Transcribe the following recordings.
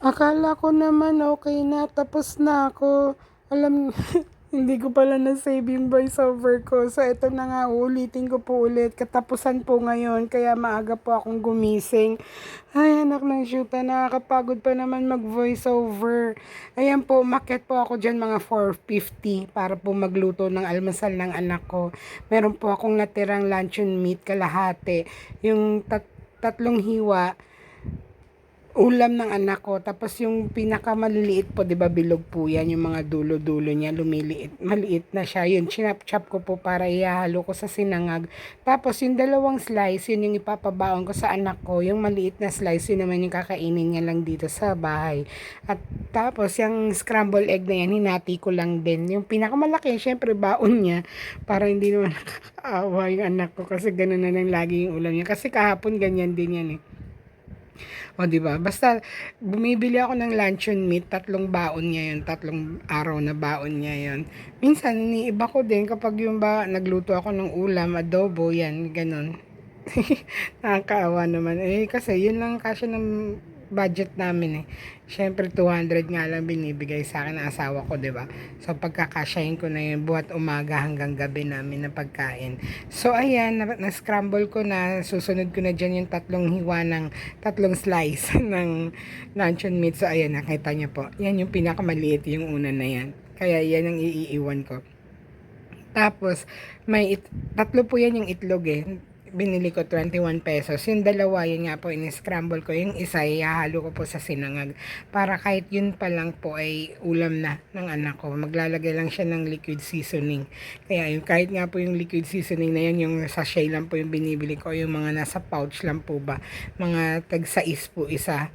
Akala ko naman okay na, tapos na ako. Alam, hindi ko pala na-save yung voiceover ko. So, ito na nga, ulitin ko po ulit. Katapusan po ngayon, kaya maaga po akong gumising. Ay, anak ng shoota, nakakapagod pa naman mag-voiceover. Ayan po, umakyat po ako dyan mga 4:50 para po magluto ng almusal ng anak ko. Meron po akong natirang luncheon meat, kalahati. Yung tatlong hiwa, ulam ng anak ko. Tapos yung pinakamaliliit po, 'di ba, bilog po 'yan, yung mga dulo-dulo niya lumiliit. Maliit na siya. Yun, chinap-chop ko po para ihalo ko sa sinangag. Tapos yung dalawang slice, yun yung ipapabaon ko sa anak ko. Yung maliit na slice, yun naman yung kakainin niya lang dito sa bahay. At tapos yung scramble egg na yan, hinati ko lang din. Yung pinakamalaki, syempre baon niya para hindi naman nakakaawa yung anak ko kasi ganun na lang lagi yung ulam niya. Kasi kahapon ganyan din yan eh. O, 'di ba? Basta bumibili ako ng luncheon meat, tatlong baon niya 'yun, tatlong araw na baon niya 'yun. Minsan iniiba ko din kapag yung ba nagluto ako ng ulam, adobo, 'yan, gano'n. Nakakaawa naman. Eh, kasi 'yun lang kasya ng budget namin eh. Siyempre 200 nga lang binibigay sa akin ng asawa ko, 'di ba? So pagkakasyahin ko na 'yun buhat umaga hanggang gabi namin na pagkain. So ayan, na-scramble ko na, susunod ko na diyan yung tatlong hiwa ng tatlong slice ng luncheon meat. So ayan, nakita niyo po. Yan yung pinakamaliit, yung una na yan. Kaya yan ang iiwan ko. Tapos, tatlo po yan yung itlog eh. Binili ko 21 pesos. Yung dalawa, yun nga po, in-scramble ko. Yung isa, ihahalo ko po sa sinangag. Para kahit yun pa lang po ay ulam na ng anak ko. Maglalagay lang siya ng liquid seasoning. Kaya yung, kahit nga po yung liquid seasoning na yan, yung sachet lang po yung binibili ko. Yung mga nasa pouch lang po ba. Mga tag-sais po isa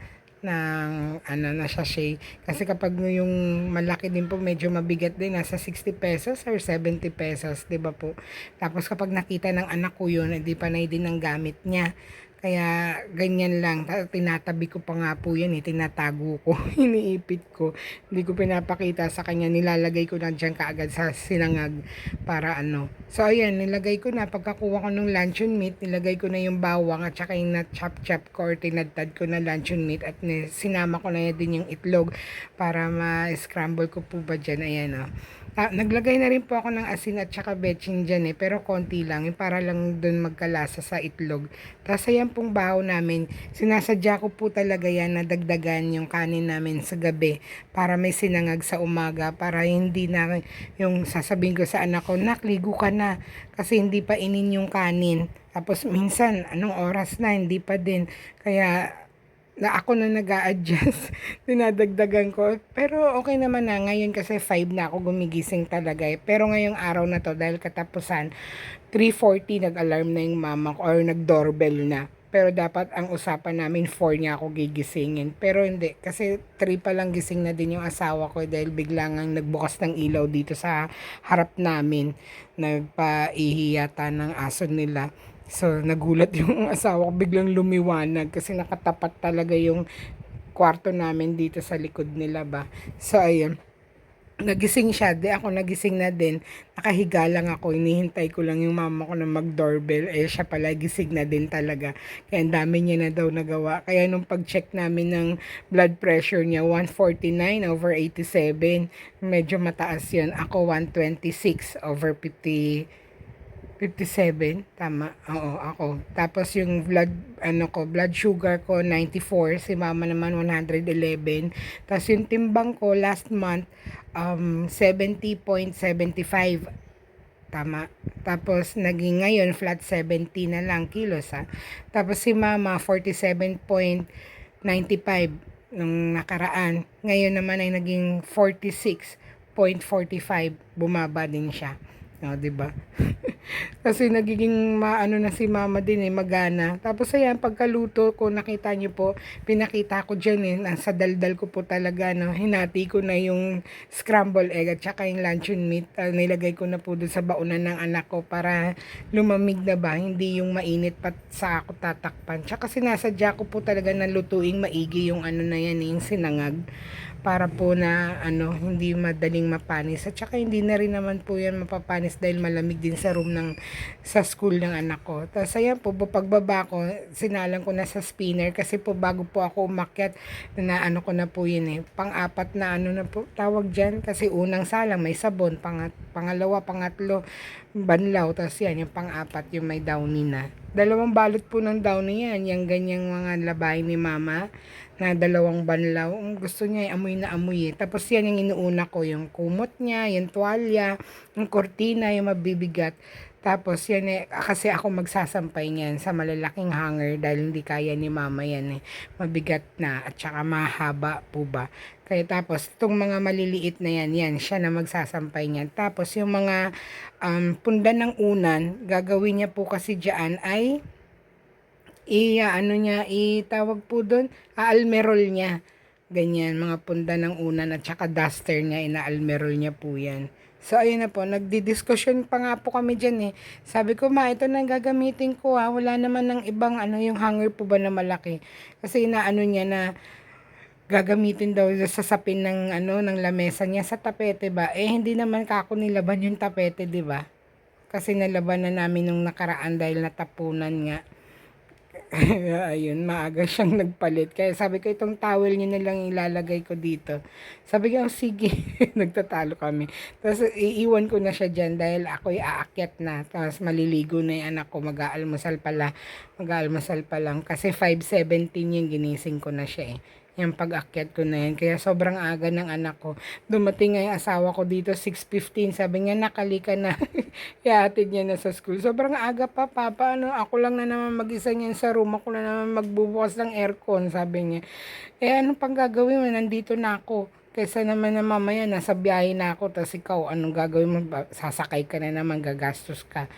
ng na sachet. Kasi kapag yung malaki din po, medyo mabigat din, nasa 60 pesos or 70 pesos, 'di ba po? Tapos kapag nakita ng anak ko yun, hindi pa na din ang gamit niya. Kaya ganyan lang, tinatabi ko pa nga po yan eh, tinatago ko, iniipit ko, hindi ko pinapakita sa kanya, nilalagay ko na dyan kaagad sa sinangag para ano. So ayan, nilagay ko na, pagkakuha ko ng luncheon meat, nilagay ko na yung bawang at saka yung na-chop-chop ko or tinadtad ko na luncheon meat at sinama ko na din yung itlog para ma-scramble ko po ba dyan, ayan o. Naglagay na rin po ako ng asin at saka betchin dyan eh, pero konti lang, yung para lang dun magkalasa sa itlog. Tapos ayan pong bahaw namin, sinasadya ko po talaga yan na dagdagan yung kanin namin sa gabi para may sinangag sa umaga, para hindi na yung sasabihin ko sa anak ko, nak, ligo ka na kasi hindi pa inin yung kanin. Tapos minsan, anong oras na, hindi pa din. Kaya na ako na nag-a-adjust, dinadagdagan ko. Pero okay naman na, ngayon kasi 5 na ako gumigising talaga eh. Pero ngayong araw na to, dahil katapusan, 3:40 nag-alarm na yung mama ko or nag-doorbell na. Pero dapat ang usapan namin 4 niya ako gigisingin. Pero hindi, kasi 3 pa lang gising na din yung asawa ko dahil biglang nagbukas ng ilaw dito sa harap namin. Nagpa-ihiyata ng aso nila. So, nagulat yung asawa ko, biglang lumiwanag kasi nakatapat talaga yung kwarto namin dito sa likod nila ba. So, ayun. Nagising siya, di ako nagising na din. Nakahiga lang ako, inihintay ko lang yung mama ko na mag-doorbell. Eh, siya pala gising na din talaga. Kaya ang dami niya na daw nagawa. Kaya nung pag-check namin ng blood pressure niya, 149/87. Medyo mataas yun. Ako, 126/57. Tama. Oo, ako. Tapos yung blood sugar ko 94, si mama naman 111. Tapos yung timbang ko last month 70.75. Tama. Tapos naging ngayon flat 70 na lang kilos ha. Tapos si mama 47.95 nung nakaraan. Ngayon naman ay naging 46.45, bumaba din siya. No, 'di ba? Kasi nagiging maano na si mama din eh, magana. Tapos ayan, pagkaluto ko, nakita nyo po, pinakita ko dyan eh, nasa daldal ko po talaga, no? Hinati ko na yung scramble egg at saka yung luncheon meat. Nilagay ko na po dun sa baunan ng anak ko para lumamig na ba, hindi yung mainit pa sa ako tatakpan. Tsaka sinasadya ko po talaga na lutuing maigi yung ano na yan, yung sinangag para po na hindi madaling mapanis. At saka hindi na rin naman po yan mapapanis dahil malamig din sa room sa school ng anak ko. Tapos ayan po, pagbaba ko, sinalang ko na sa spinner kasi po bago po ako umakyat, na ko na po yun pang-apat na na po tawag dyan, kasi unang salang may sabon, pangalawa, pangatlo, banlaw, tapos yan, yung pang-apat, yung may downy na. Dalawang balot po ng downy yan, yung ganyang mga labay ni mama, na dalawang banlaw. Gusto niya amoy na amoy Tapos yan yung inuuna ko, yung kumot niya, yung tuwalya, yung kortina, yung mabibigat. Tapos yan kasi ako magsasampay niyan sa malalaking hanger dahil hindi kaya ni mama yan Mabigat na at saka mahaba po ba. Kaya tapos itong mga maliliit na yan siya na magsasampay niyan. Tapos yung mga punda ng unan, gagawin niya po kasi diyan ay itawag po doon, aalmerol niya. Ganyan, mga punda ng unan at saka duster niya, inaalmerol niya po yan. So, ayun na po, nagdidiskusyon pa nga po kami dyan Sabi ko, ma, ito na gagamitin ko wala naman ng ibang yung hanger po ba na malaki. Kasi niya na gagamitin daw sa sapin ng lamesa niya sa tapete ba. Hindi naman kako nilaban yung tapete, di ba? Kasi nalaban na namin nung nakaraan dahil natapunan nga. Ayun, maaga siyang nagpalit. Kaya sabi ko, itong towel niya na lang ilalagay ko dito. Sabi ko, sige. Nagtatalo kami. Tapos, iiwan ko na siya dyan dahil ako'y aakyat na. Tapos, maliligo na yung anak ko. Mag-aalmusal pa lang. Kasi 5:17 yung ginising ko na siya yung pag-akyat ko na yan. Kaya sobrang aga ng anak ko. Dumating nga yung asawa ko dito, 6:15. Sabi niya, nakalika na. Ihatid niya na sa school. Sobrang aga pa, papa. Ako lang na naman mag-isa niyan sa room. Ako na naman magbubukas ng aircon, sabi niya. Anong pang gagawin mo? Nandito na ako. Kaysa naman na mamaya, nasa biyahe na ako. Tapos ikaw, anong gagawin mo? Sasakay ka na naman, gagastos ka.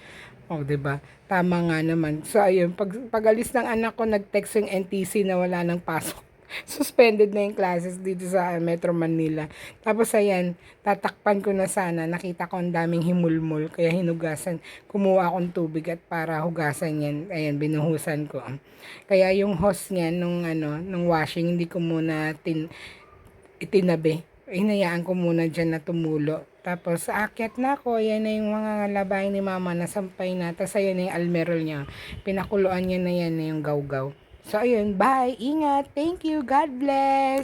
Diba? Tama nga naman. So, ayun. Pag-alis ng anak ko, nag-text yung NTC na wala nang pasok. Suspended na yung classes dito sa Metro Manila. Tapos ayan, tatakpan ko na sana. Nakita ko ang daming himulmul. Kaya hinugasan. Kumuha akong tubig at para hugasan yan. Ayan, binuhusan ko. Kaya yung hose niyan, nung washing, hindi ko muna itinabi. Hinayaan ko muna dyan na tumulo. Tapos, aakyat na ako. Ayan na yung mga labay ni mama. Nasampay na. Tapos, ayan na yung almerol niya. Pinakuluan niya na yan na yung gawgaw. So, ayun. Bye. Ingat. Thank you. God bless.